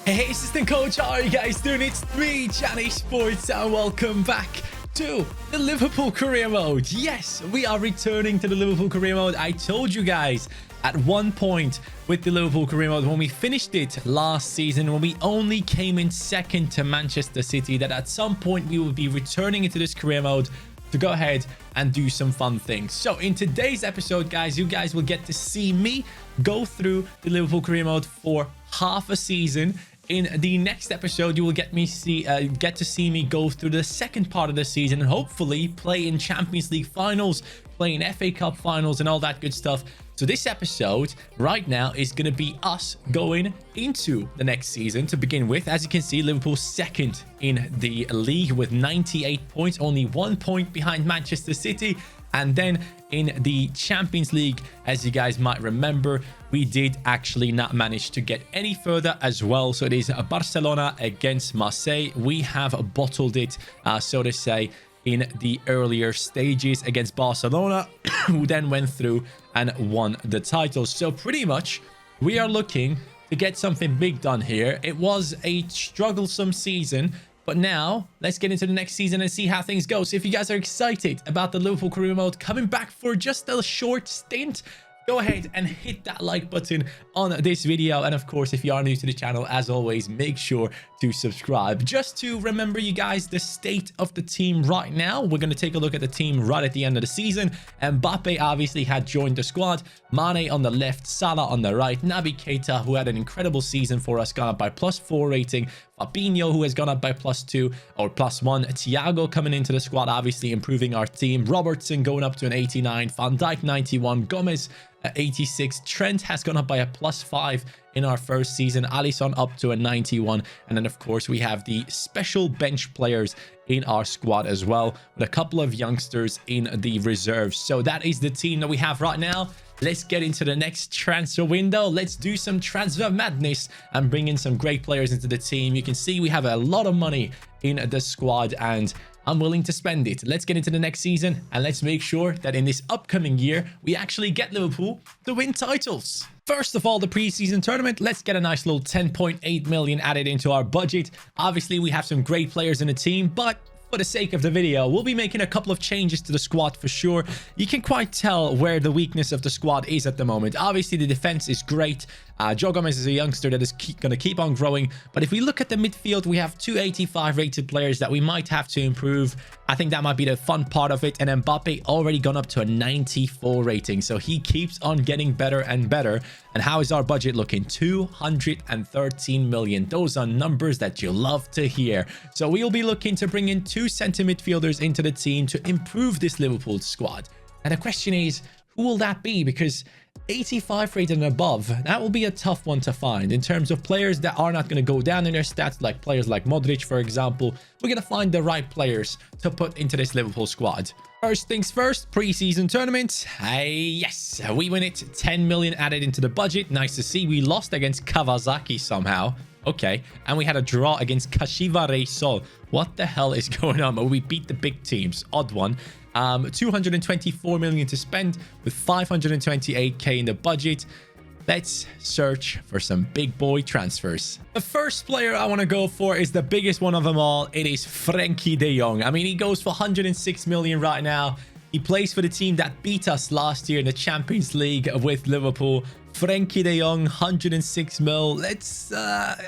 Hey, assistant coach, how are you guys doing? It's me, CaniSports, and welcome back to the Liverpool career mode. Yes, we are returning to the Liverpool career mode. I told you guys at one point with the Liverpool career mode, when we finished it last season, when we only came in second to Manchester City, that at some point we will be returning into this career mode to go ahead and do some fun things. So in today's episode, guys, you guys will get to see me go through the Liverpool career mode for half a season. In the next episode, you will get to see me go through the second part of the season and hopefully play in Champions League finals, play in FA Cup finals and all that good stuff. So this episode right now is going to be us going into the next season to begin with. As you can see, Liverpool second in the league with 98 points, only 1 point behind Manchester City. And then in the Champions League, as you guys might remember, we did actually not manage to get any further as well. So it is Barcelona against Marseille. We have bottled it, so to say, in the earlier stages against Barcelona, who then went through and won the title. So pretty much we are looking to get something big done here. It was a strugglesome season, but now let's get into the next season and see how things go. So if you guys are excited about the Liverpool career mode coming back for just a short stint, go ahead and hit that like button on this video. And of course, if you are new to the channel, as always, make sure to subscribe. Just to remember you guys, the state of the team right now, we're going to take a look at the team right at the end of the season. Mbappe obviously had joined the squad. Mane on the left, Salah on the right, Naby Keita, who had an incredible season for us, gone up by +4 rating. Fabinho, who has gone up by +2 or +1. Thiago coming into the squad, obviously improving our team. Robertson going up to an 89. Van Dijk 91. Gomez 86. Trent has gone up by a +5 in our first season. Alisson up to a 91. And then of course we have the special bench players in our squad as well, with a couple of youngsters in the reserves. So that is the team that we have right now. Let's get into the next transfer window. Let's do some transfer madness and bring in some great players into the team. You can see we have a lot of money in the squad and I'm willing to spend it. Let's get into the next season and let's make sure that in this upcoming year, we actually get Liverpool to win titles. First of all, the preseason tournament, let's get a nice little 10.8 million added into our budget. Obviously, we have some great players in the team, but for the sake of the video, we'll be making a couple of changes to the squad for sure. You can quite tell where the weakness of the squad is at the moment. Obviously, the defense is great. Jong is a youngster that is going to keep on growing. But if we look at the midfield, we have 285 rated players that we might have to improve. I think that might be the fun part of it. And Mbappe already gone up to a 94 rating. So he keeps on getting better and better. And how is our budget looking? 213 million. Those are numbers that you love to hear. So we'll be looking to bring in 2 center midfielders into the team to improve this Liverpool squad. And the question is, who will that be? Because 85 rated and above, that will be a tough one to find in terms of players that are not going to go down in their stats, like players like Modric, for example. We're going to find the right players to put into this Liverpool squad. First things first, preseason tournament. Yes, we win it. 10 million added into the budget. Nice to see. We lost against Kawasaki somehow. Okay, and we had a draw against Kashiwa Reysol. What the hell is going on? Well, we beat the big teams. Odd one. 224 million to spend with 528k in the budget. Let's search for some big boy transfers. The first player I want to go for is the biggest one of them all. It is Frenkie de Jong. I mean, he goes for 106 million right now. He plays for the team that beat us last year in the Champions League with Liverpool. Frenkie de Jong, 106 mil.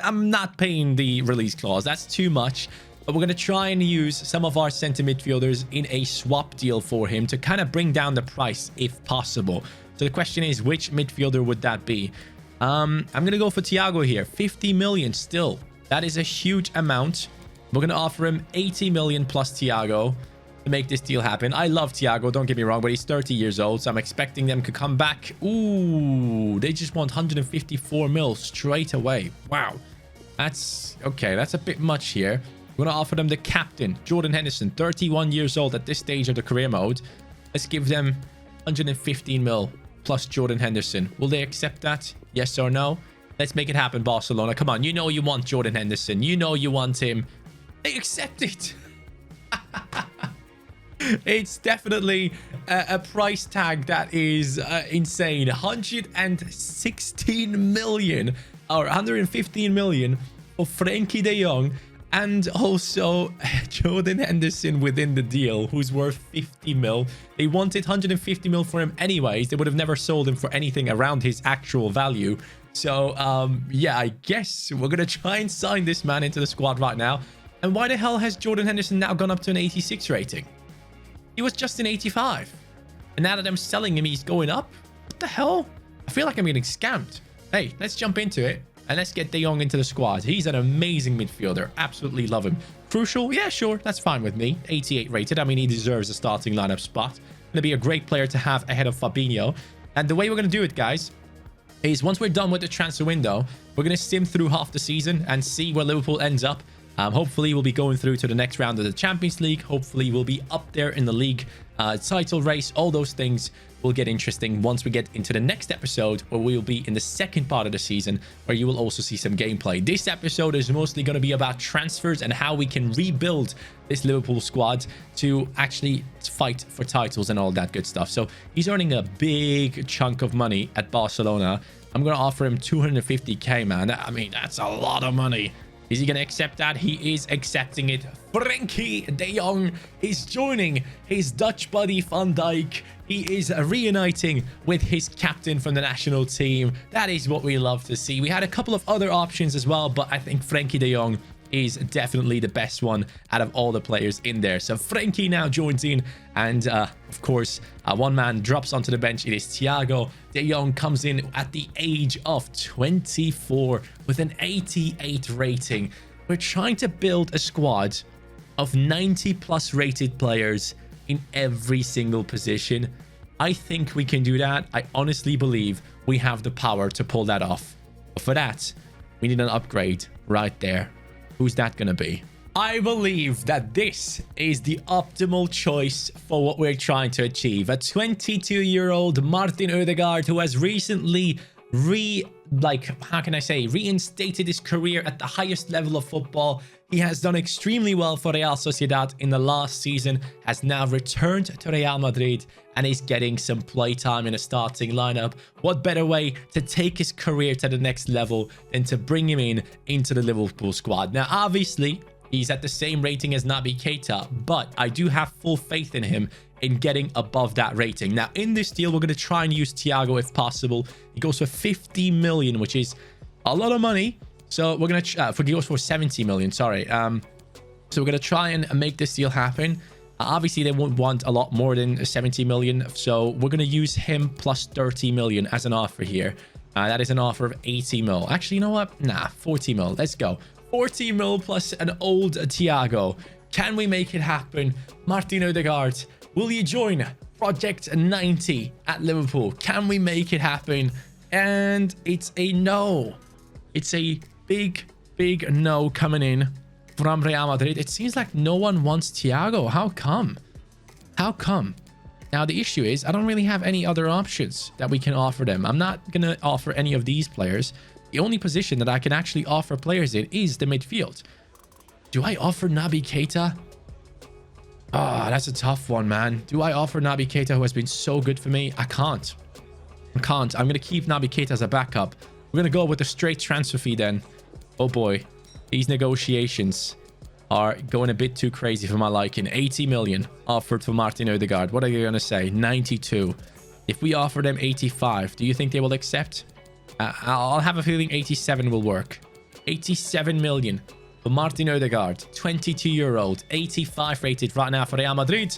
I'm not paying the release clause. That's too much. But we're going to try and use some of our center midfielders in a swap deal for him to kind of bring down the price if possible. So the question is, which midfielder would that be? I'm going to go for Thiago here. 50 million still. That is a huge amount. We're going to offer him 80 million plus Thiago to make this deal happen. I love Thiago, don't get me wrong, but he's 30 years old, so I'm expecting them to come back. Ooh, they just want 154 mil straight away. Wow. That's okay. That's a bit much here. We're going to offer them the captain, Jordan Henderson, 31 years old at this stage of the career mode. Let's give them 115 mil plus Jordan Henderson. Will they accept that? Yes or no? Let's make it happen, Barcelona. Come on, you know you want Jordan Henderson. You know you want him. They accept it. It's definitely a price tag that is insane. 116 million or 115 million for Frenkie de Jong and also Jordan Henderson within the deal, who's worth 50 mil. They wanted 150 mil for him anyways. They would have never sold him for anything around his actual value. So, yeah, I guess we're going to try and sign this man into the squad right now. And why the hell has Jordan Henderson now gone up to an 86 rating? He was just an 85. And now that I'm selling him, he's going up? What the hell? I feel like I'm getting scammed. Hey, let's jump into it. And let's get De Jong into the squad. He's an amazing midfielder. Absolutely love him. Crucial? Yeah, sure. That's fine with me. 88 rated. I mean, he deserves a starting lineup spot. Going to be a great player to have ahead of Fabinho. And the way we're going to do it, guys, is once we're done with the transfer window, we're going to sim through half the season and see where Liverpool ends up. Hopefully, we'll be going through to the next round of the Champions League. Hopefully, we'll be up there in the league title race. All those things will get interesting once we get into the next episode, where we'll be in the second part of the season, where you will also see some gameplay. This episode is mostly going to be about transfers and how we can rebuild this Liverpool squad to actually fight for titles and all that good stuff. So he's earning a big chunk of money at Barcelona. I'm going to offer him 250k, man. I mean, that's a lot of money. Is he going to accept that? He is accepting it. Frenkie de Jong is joining his Dutch buddy Van Dijk. He is reuniting with his captain from the national team. That is what we love to see. We had a couple of other options as well, but I think Frenkie de Jong is definitely the best one out of all the players in there. So Frenkie now joins in, and of course, one man drops onto the bench. It is Thiago. De Jong comes in at the age of 24 with an 88 rating. We're trying to build a squad of 90 plus rated players in every single position. I think we can do that. I honestly believe we have the power to pull that off. But for that, we need an upgrade right there. Who's that going to be? I believe that this is the optimal choice for what we're trying to achieve. A 22-year-old Martin Ødegaard who has recently reinstated his career at the highest level of football. He has done extremely well for Real Sociedad in the last season, has now returned to Real Madrid and is getting some playtime in a starting lineup. What better way to take his career to the next level than to bring him into the Liverpool squad? Now, obviously, he's at the same rating as Naby Keita, but I do have full faith in him in getting above that rating. Now, in this deal, we're going to try and use Thiago if possible. He goes for 50 million, which is a lot of money. So we're going to he goes for 70 million, sorry. So we're going to try and make this deal happen. Obviously, they won't want a lot more than 70 million. So we're going to use him plus 30 million as an offer here. That is an offer of 80 mil. Actually, you know what? Nah, 40 mil. Let's go. 40 mil plus an old Thiago. Can we make it happen? Martin Ødegaard, will you join Project 90 at Liverpool? Can we make it happen? And it's a no. It's a big no coming in from Real Madrid. It seems like no one wants Thiago. How come? How come? Now, the issue is I don't really have any other options that we can offer them. I'm not going to offer any of these players. The only position that I can actually offer players in is the midfield. Do I offer Naby Keita? Ah, that's a tough one, man. Do I offer Naby Keita, who has been so good for me? I can't. I'm going to keep Naby Keita as a backup. We're going to go with a straight transfer fee then. Oh boy. These negotiations are going a bit too crazy for my liking. 80 million offered for Martin Ødegaard. What are you going to say? 92. If we offer them 85, do you think they will accept? I'll have a feeling 87 will work. 87 million for Martin Ødegaard. 22-year-old. 85 rated right now for Real Madrid.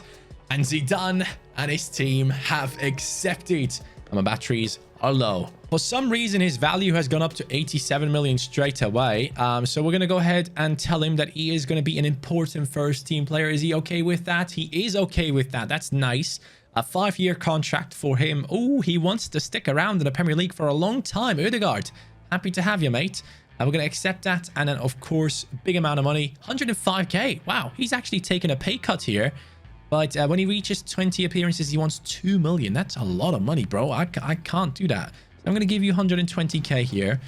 And Zidane and his team have accepted. And my batteries are low. For some reason, his value has gone up to 87 million straight away. So we're going to go ahead and tell him that he is going to be an important first team player. Is he okay with that? He is okay with that. That's nice. A 5-year contract for him. Oh, he wants to stick around in the Premier League for a long time. Ødegaard, happy to have you, mate. We're going to accept that. And then, of course, big amount of money. 105k. Wow, he's actually taken a pay cut here. But when he reaches 20 appearances, he wants 2 million. That's a lot of money, bro. I can't do that. So I'm going to give you 120k here.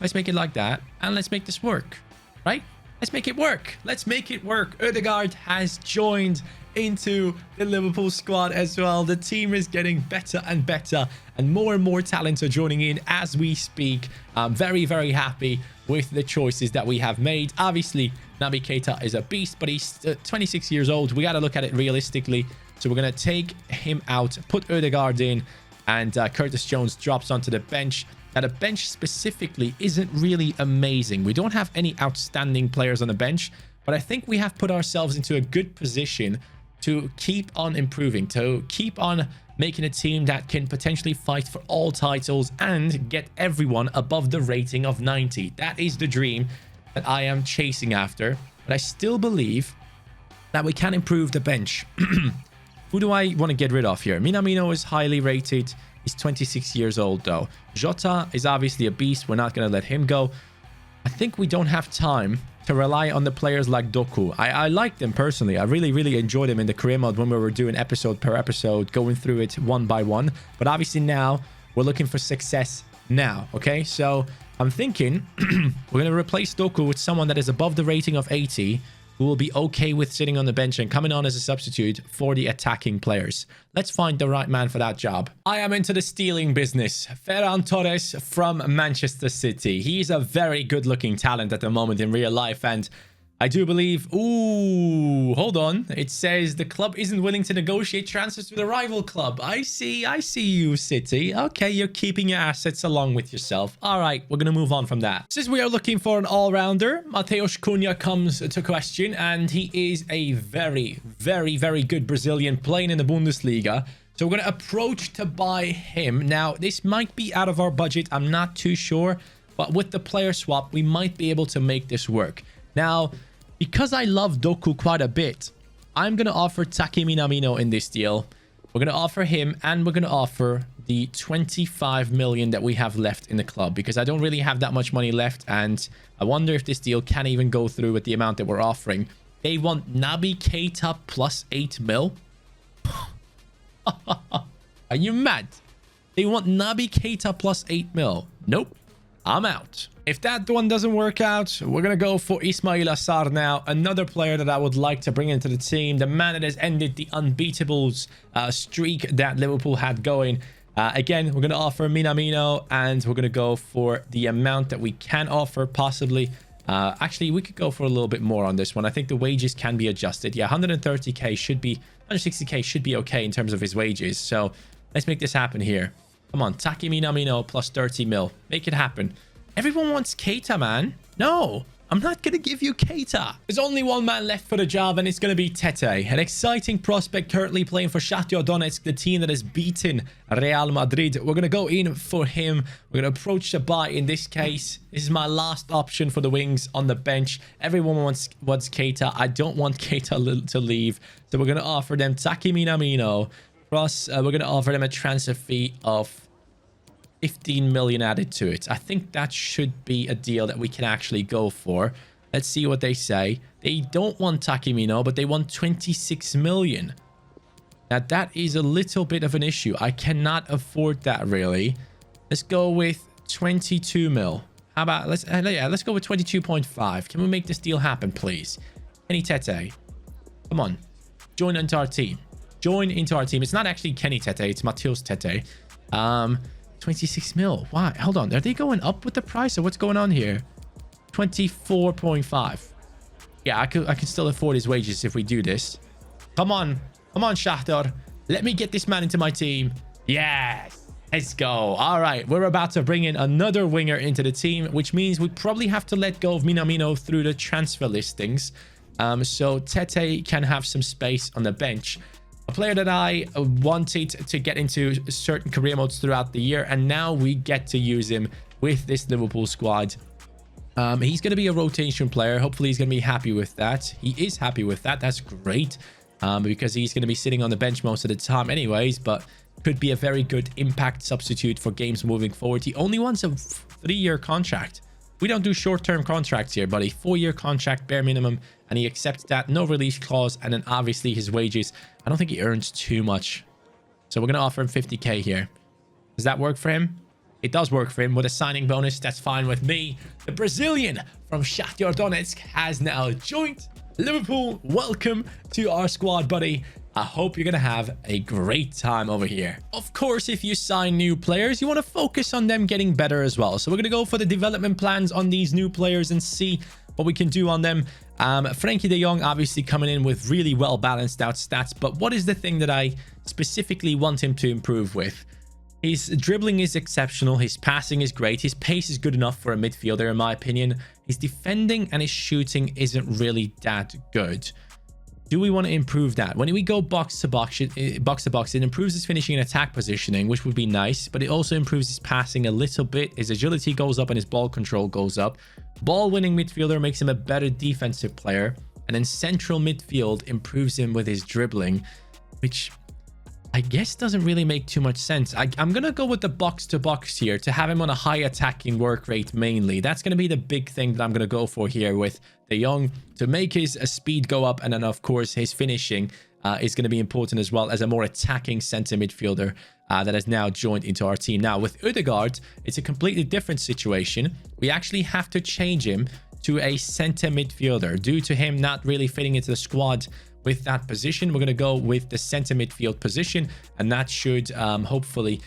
Let's make it like that. And let's make this work. Right? Let's make it work. Let's make it work. Ødegaard has joined into the Liverpool squad as well. The team is getting better and better, and more talents are joining in as we speak. I'm very, very happy with the choices that we have made. Obviously, Naby Keita is a beast, but he's 26 years old. We got to look at it realistically. So we're going to take him out, put Ødegaard in, and Curtis Jones drops onto the bench. Now, the bench specifically isn't really amazing. We don't have any outstanding players on the bench, but I think we have put ourselves into a good position to keep on improving, to keep on making a team that can potentially fight for all titles and get everyone above the rating of 90. That is the dream that I am chasing after, but I still believe that we can improve the bench. Who do I want to get rid of here? Minamino is highly rated. He's 26 years old, though. Jota is obviously a beast. We're not going to let him go. I think we don't have time to rely on the players like Doku. I like them personally. I really enjoyed them in the career mode when we were doing episode per episode, going through it one by one. But obviously now, we're looking for success now, okay? So I'm thinking we're going to replace Doku with someone that is above the rating of 80, who will be okay with sitting on the bench and coming on as a substitute for the attacking players. Let's find the right man for that job. I am into the stealing business. Ferran Torres from Manchester City. He's a very good-looking talent at the moment in real life, and I do believe... Ooh, hold on. It says the club isn't willing to negotiate transfers with a rival club. I see you, City. Okay, you're keeping your assets along with yourself. All right, we're going to move on from that. Since we are looking for an all-rounder, Mateusz Cunha comes to question, and he is a very good Brazilian playing in the Bundesliga. So we're going to approach to buy him. Now, this might be out of our budget. I'm not too sure, but with the player swap, we might be able to make this work. Now, because I love Doku quite a bit, I'm going to offer Taki Minamino in this deal. We're going to offer him, and we're going to offer the 25 million that we have left in the club, because I don't really have that much money left, and I wonder if this deal can even go through with the amount that we're offering. They want Naby Keita plus 8 mil. Are you mad? They want Naby Keita plus 8 mil. Nope. I'm out. If that one doesn't work out, we're going to go for Ismail Assar now. Another player that I would like to bring into the team. The man that has ended the unbeatables streak that Liverpool had going. Again, we're going to offer Minamino, and we're going to go for the amount that we can offer, possibly. Actually, we could go for a little bit more on this one. I think the wages can be adjusted. Yeah, 130k should be... 160k should be okay in terms of his wages. So let's make this happen here. Come on, Taki Minamino plus 30 mil. Make it happen. Everyone wants Keita, man. No, I'm not going to give you Keita. There's only one man left for the job, and it's going to be Tete. An exciting prospect currently playing for Shakhtar Donetsk, the team that has beaten Real Madrid. We're going to go in for him. We're going to approach the buy in this case. This is my last option for the wings on the bench. Everyone wants Keita. I don't want Keita to leave. So we're going to offer them Taki Minamino. Plus, we're going to offer them a transfer fee of 15 million added to it. I think that should be a deal that we can actually go for. Let's see what they say. They don't want Takimino, but they want 26 million. Now, that is a little bit of an issue. I cannot afford that, really. Let's go with 22 mil. How about, let's go with 22.5. Can we make this deal happen, please? Kenny Tete. Come on. Join into our team. Join into our team. It's not actually Kenny Tete. It's Mateusz Tete. 26 mil. Why? Hold on. Are they going up with the price, or what's going on here? 24.5. Yeah, I can still afford his wages if we do this. Come on. Come on, Shakhtar. Let me get this man into my team. Yes. Let's go. All right. We're about to bring in another winger into the team, which means we probably have to let go of Minamino through the transfer listings. So Tete can have some space on the bench. A player that I wanted to get into certain career modes throughout the year, and now we get to use him with this Liverpool squad. He's going to be a rotation player. Hopefully, he's going to be happy with that. He is happy with that. That's great, because he's going to be sitting on the bench most of the time anyways, but could be a very good impact substitute for games moving forward. He only wants a 3-year contract. We don't do short-term contracts here, but a 4-year contract, bare minimum, and he accepts that. No release clause, and then obviously his wages. I don't think he earns too much. So we're going to offer him 50k here. Does that work for him? it does work for him with a signing bonus. That's fine with me. The Brazilian from Shakhtar Donetsk has now joined Liverpool. Welcome to our squad, buddy. I hope you're going to have a great time over here. Of course, if you sign new players, you want to focus on them getting better as well. So we're going to go for the development plans on these new players and see what we can do on them. Frenkie de Jong obviously coming in with really well balanced out stats. But what is the thing that I specifically want him to improve with? His dribbling is exceptional. His passing is great. His pace is good enough for a midfielder, in my opinion. His defending and his shooting isn't really that good. Do we want to improve that? When we go box to box, it improves his finishing and attack positioning, which would be nice, but it also improves his passing a little bit. His agility goes up and his ball control goes up. Ball winning midfielder makes him a better defensive player, and then central midfield improves him with his dribbling, which I guess doesn't really make too much sense. I'm going to go with the box to box here to have him on a high attacking work rate mainly. That's going to be the big thing that I'm going to go for here with De Jong to make his speed go up. And then, of course, his finishing is going to be important as well as a more attacking center midfielder that has now joined into our team. Now, with Ødegaard, it's a completely different situation. We actually have to change him to a center midfielder due to him not really fitting into the squad with that position. We're going to go with the center midfield position, and that should hopefully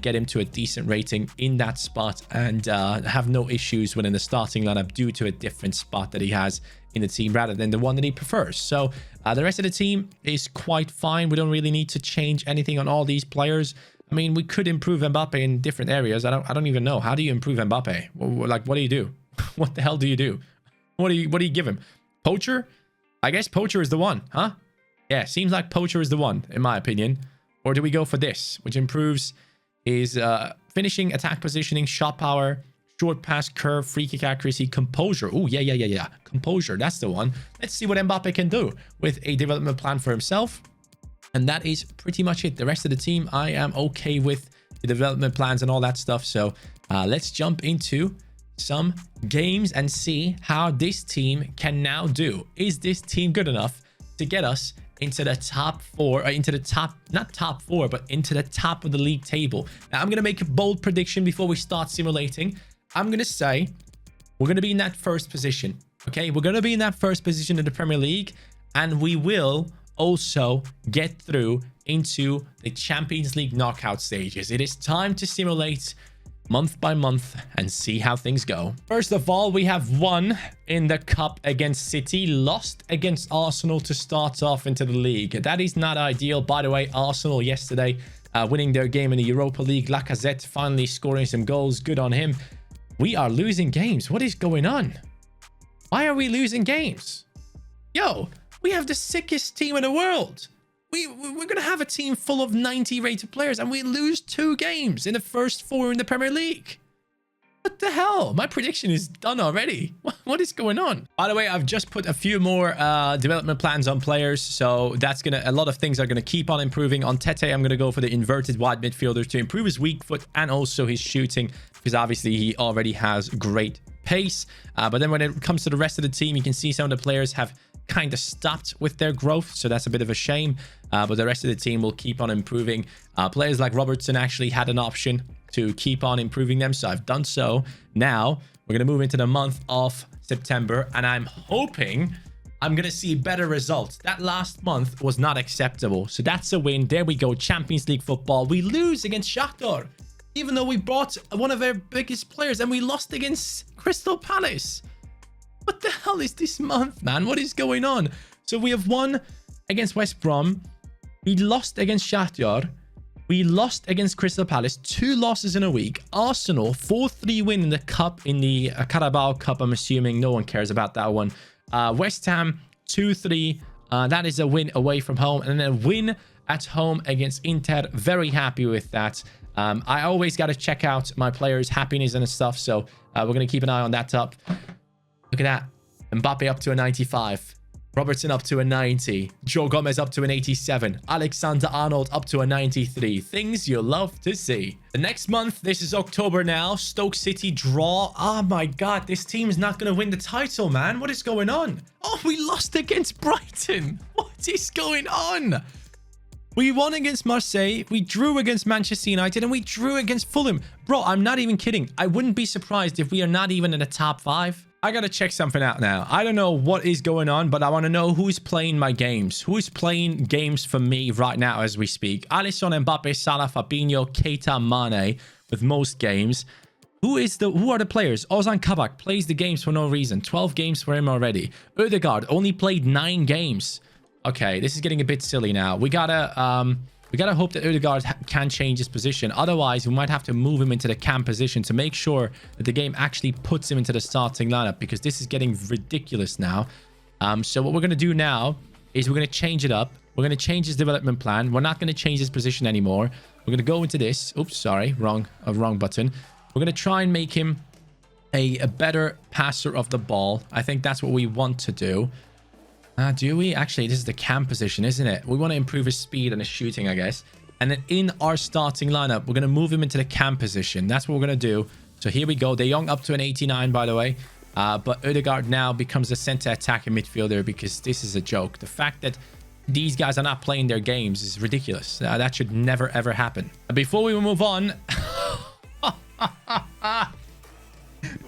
get him to a decent rating in that spot and have no issues within the starting lineup due to a different spot that he has in the team rather than the one that he prefers. So the rest of the team is quite fine. We don't really need to change anything on all these players. I mean, we could improve Mbappe in different areas. I don't even know. How do you improve Mbappe? Like, what do you do? What the hell do you do? What do you give him? Poacher? I guess Poacher is the one, huh? Yeah, seems like Poacher is the one, in my opinion. Or do we go for this, which improves his finishing, attack positioning, shot power, short pass, curve, free kick accuracy, composure. Oh, yeah. Composure, that's the one. Let's see what Mbappe can do with a development plan for himself. And that is pretty much it. The rest of the team, I am okay with the development plans and all that stuff. So let's jump into some games and see how this team can now do. Is this team good enough to get us into the top four, into the top, not top four, but into the top of the league table? Now, I'm going to make a bold prediction before we start simulating. I'm going to say we're going to be in that first position. Okay, we're going to be in that first position in the Premier League, and we will also get through into the Champions League knockout stages. It is time to simulate month by month and see how things go. First of all, we have won in the cup against City, lost against Arsenal to start off into the league. That is not ideal. By the way, Arsenal yesterday winning their game in the Europa League. Lacazette finally scoring some goals. Good on him. We are losing games. What is going on? Why are we losing games? Yo, we have the sickest team in the world. We're going to have a team full of 90 rated players and we lose 2 games in the first 4 in the Premier League. What the hell? My prediction is done already. What is going on? By the way, I've just put a few more development plans on players. So that's a lot of things are going to keep on improving. On Tete, I'm going to go for the inverted wide midfielder to improve his weak foot and also his shooting, because obviously he already has great pace. But then when it comes to the rest of the team, you can see some of the players have kind of stopped with their growth, so that's a bit of a shame, but the rest of the team will keep on improving. Players like Robertson actually had an option to keep on improving them, so I've done so. Now we're going to move into the month of September, and I'm hoping I'm going to see better results. That last month was not acceptable, so that's a win. There we go. Champions League football. We lose against Shakhtar, even though we brought one of our biggest players, and we lost against Crystal Palace. What the hell is this month, man? What is going on? So we have won against West Brom. We lost against Shakhtar. We lost against Crystal Palace. 2 losses in a week. Arsenal, 4-3 win in the cup, in the Carabao Cup. I'm assuming no one cares about that one. West Ham, 2-3. That is a win away from home. And then a win at home against Inter. Very happy with that. I always got to check out my players' happiness and stuff. So we're going to keep an eye on that up. Look at that. Mbappe up to a 95. Robertson up to a 90. Joe Gomez up to an 87. Alexander-Arnold up to a 93. Things you love to see. The next month, this is October now. Stoke City draw. Oh my God, this team is not going to win the title, man. What is going on? Oh, we lost against Brighton. What is going on? We won against Marseille, we drew against Manchester United, and we drew against Fulham. Bro, I'm not even kidding. I wouldn't be surprised if we are not even in the top 5. I gotta check something out now. I don't know what is going on, but I want to know who's playing my games. Who's playing games for me right now as we speak? Alisson, Mbappe, Salah, Fabinho, Keita, Mane with most games. Who are the players? Ozan Kabak plays the games for no reason. 12 games for him already. Ødegaard only played 9 games. Okay, this is getting a bit silly now. We gotta hope that Ødegaard can change his position. Otherwise, we might have to move him into the cam position to make sure that the game actually puts him into the starting lineup, because this is getting ridiculous now. So what we're going to do now is we're going to change it up. We're going to change his development plan. We're not going to change his position anymore. We're going to go into this. Oops, sorry. Wrong button. We're going to try and make him a better passer of the ball. I think that's what we want to do. Do we? Actually, this is the cam position, isn't it? We want to improve his speed and his shooting, I guess. And then in our starting lineup, we're going to move him into the cam position. That's what we're going to do. So here we go. De Jong up to an 89, by the way. But Ødegaard now becomes a center attacking midfielder, because this is a joke. The fact that these guys are not playing their games is ridiculous. That should never, ever happen. Before we move on...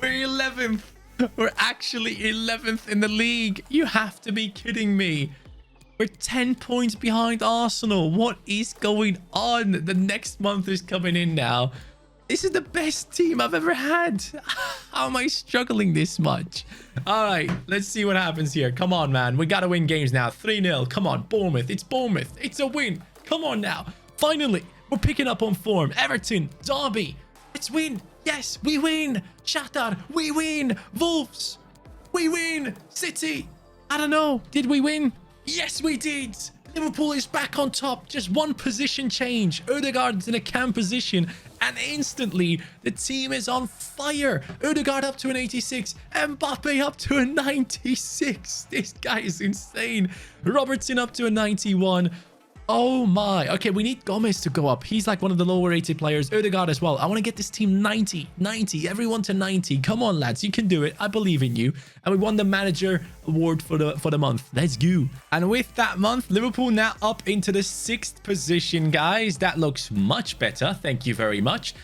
We're 11th. We're actually 11th in the league. You have to be kidding me. We're 10 points behind Arsenal. What is going on? The next month is coming in now. This is the best team I've ever had. How am I struggling this much? All right, let's see what happens here. Come on, man. We got to win games now. 3-0. Come on, Bournemouth. It's Bournemouth. It's a win. Come on now. Finally, we're picking up on form. Everton, Derby. Let's win. Yes, we win. Shakhtar, we win. Wolves, we win. City, I don't know. Did we win? Yes, we did. Liverpool is back on top. Just one position change. Ødegaard's in a cam position, and instantly the team is on fire. Ødegaard up to an 86. Mbappe up to a 96. This guy is insane. Robertson up to a 91. Oh my. Okay, we need Gomez to go up. He's like one of the lower rated players. Ødegaard as well. I want to get this team 90. Everyone to 90. Come on, lads. You can do it. I believe in you. And we won the manager award for the month. Let's go. And with that month, Liverpool now up into the 6th position, guys. That looks much better. Thank you very much.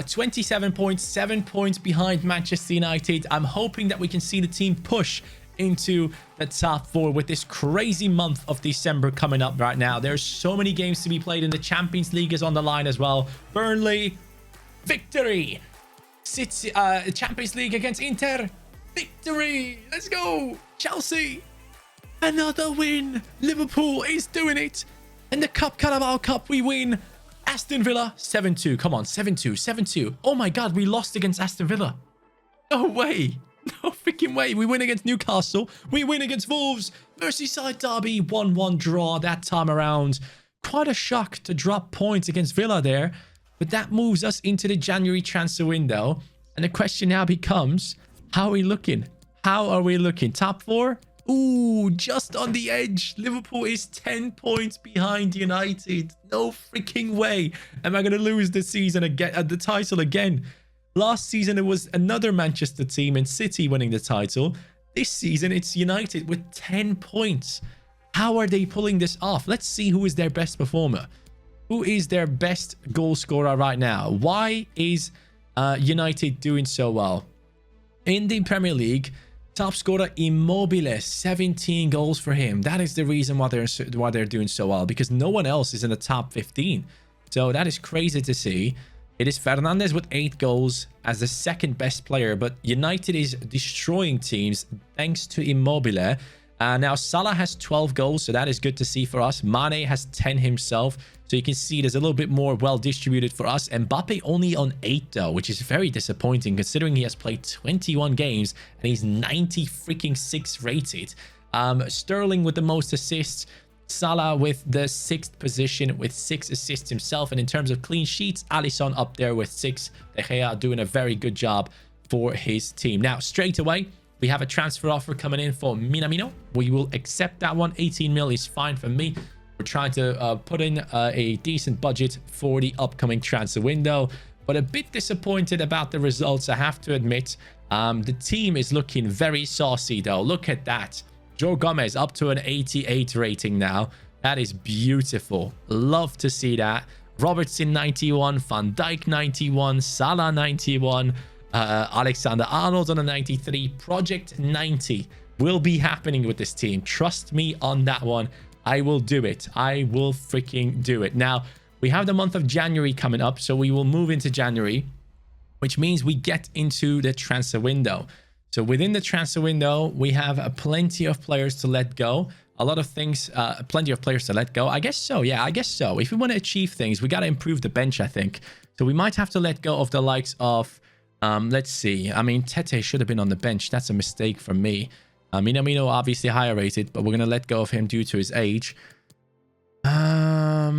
27 points, 7 points behind Manchester United. I'm hoping that we can see the team push into the top 4 with this crazy month of December coming up right now. There's so many games to be played, and the Champions League is on the line as well. Burnley, victory. City, Champions League against Inter, victory. Let's go. Chelsea, another win. Liverpool is doing it. And the Carabao Cup, we win. Aston Villa, 7-2. Come on, 7-2, 7-2. Oh my God, we lost against Aston Villa. No way. No freaking way. We win against Newcastle. We win against Wolves. Merseyside derby, 1-1 draw that time around. Quite a shock to drop points against Villa there. But that moves us into the January transfer window. And the question now becomes, how are we looking? How are we looking? Top 4? Ooh, just on the edge. Liverpool is 10 points behind United. No freaking way. Am I going to lose the season again, the title again? Last season, it was another Manchester team and City winning the title. This season, it's United with 10 points. How are they pulling this off? Let's see who is their best performer. Who is their best goal scorer right now? Why is United doing so well? In the Premier League, top scorer Immobile, 17 goals for him. That is the reason why they're doing so well, because no one else is in the top 15. So that is crazy to see. It is Fernandes with 8 goals as the second best player, but United is destroying teams thanks to Immobile. Now Salah has 12 goals, so that is good to see for us. Mane has 10 himself, so you can see there's a little bit more well distributed for us. Mbappe only on 8 though, which is very disappointing considering he has played 21 games and he's 90 freaking 6 rated. Sterling with the most assists. Salah with the 6th position with 6 assists himself. And in terms of clean sheets, Alisson up there with 6. De Gea doing a very good job for his team. Now, straight away, we have a transfer offer coming in for Minamino. We will accept that one. 18 mil is fine for me. We're trying to put in a decent budget for the upcoming transfer window. But a bit disappointed about the results, I have to admit. The team is looking very saucy, though. Look at that. Joe Gomez up to an 88 rating now. That is beautiful. Love to see that. Robertson 91, Van Dijk 91, Salah 91, Alexander Arnold on a 93. Project 90 will be happening with this team. Trust me on that one. I will do it. I will freaking do it. Now, we have the month of January coming up, so we will move into January, which means we get into the transfer window. So within the transfer window, we have plenty of players to let go. A lot of things, plenty of players to let go. I guess so. Yeah, I guess so. If we want to achieve things, we got to improve the bench, I think. So we might have to let go of the likes of, let's see. I mean, Tete should have been on the bench. That's a mistake from me. Minamino obviously higher rated, but we're going to let go of him due to his age. I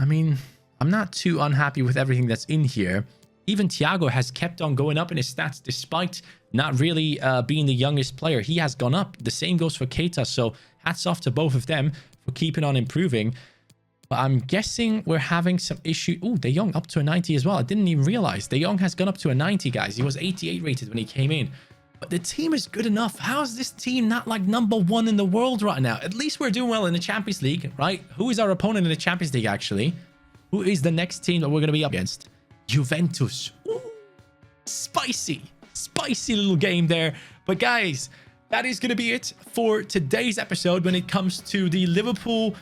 mean, I'm not too unhappy with everything that's in here. Even Thiago has kept on going up in his stats despite not really being the youngest player. He has gone up. The same goes for Keita. So hats off to both of them for keeping on improving. But I'm guessing we're having some issue. Oh, De Jong up to a 90 as well. I didn't even realize. De Jong has gone up to a 90, guys. He was 88 rated when he came in. But the team is good enough. How is this team not like #1 in the world right now? At least we're doing well in the Champions League, right? Who is our opponent in the Champions League, actually? Who is the next team that we're going to be up against? Juventus. Ooh, spicy little game there. But guys, that is going to be it for today's episode when it comes to the Liverpool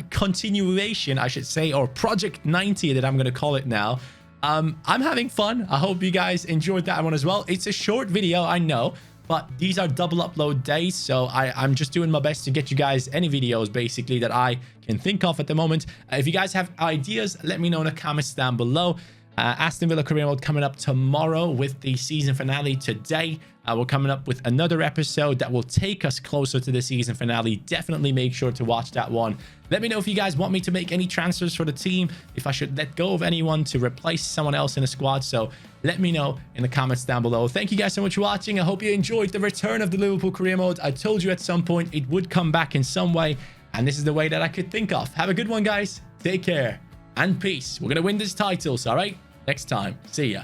continuation, I should say, or Project 90 that I'm going to call it now. I'm having fun. I hope you guys enjoyed that one as well. It's a short video, I know, but these are double upload days, so I'm just doing my best to get you guys any videos basically that I can think of at the moment. If you guys have ideas, let me know in the comments down below. Aston Villa Career Mode coming up tomorrow with the season finale today. We're coming up with another episode that will take us closer to the season finale. Definitely make sure to watch that one. Let me know if you guys want me to make any transfers for the team, if I should let go of anyone to replace someone else in the squad. So let me know in the comments down below. Thank you guys so much for watching. I hope you enjoyed the return of the Liverpool Career Mode. I told you at some point it would come back in some way, and this is the way that I could think of. Have a good one, guys. Take care and peace. We're going to win this titles, all right? Next time. See ya.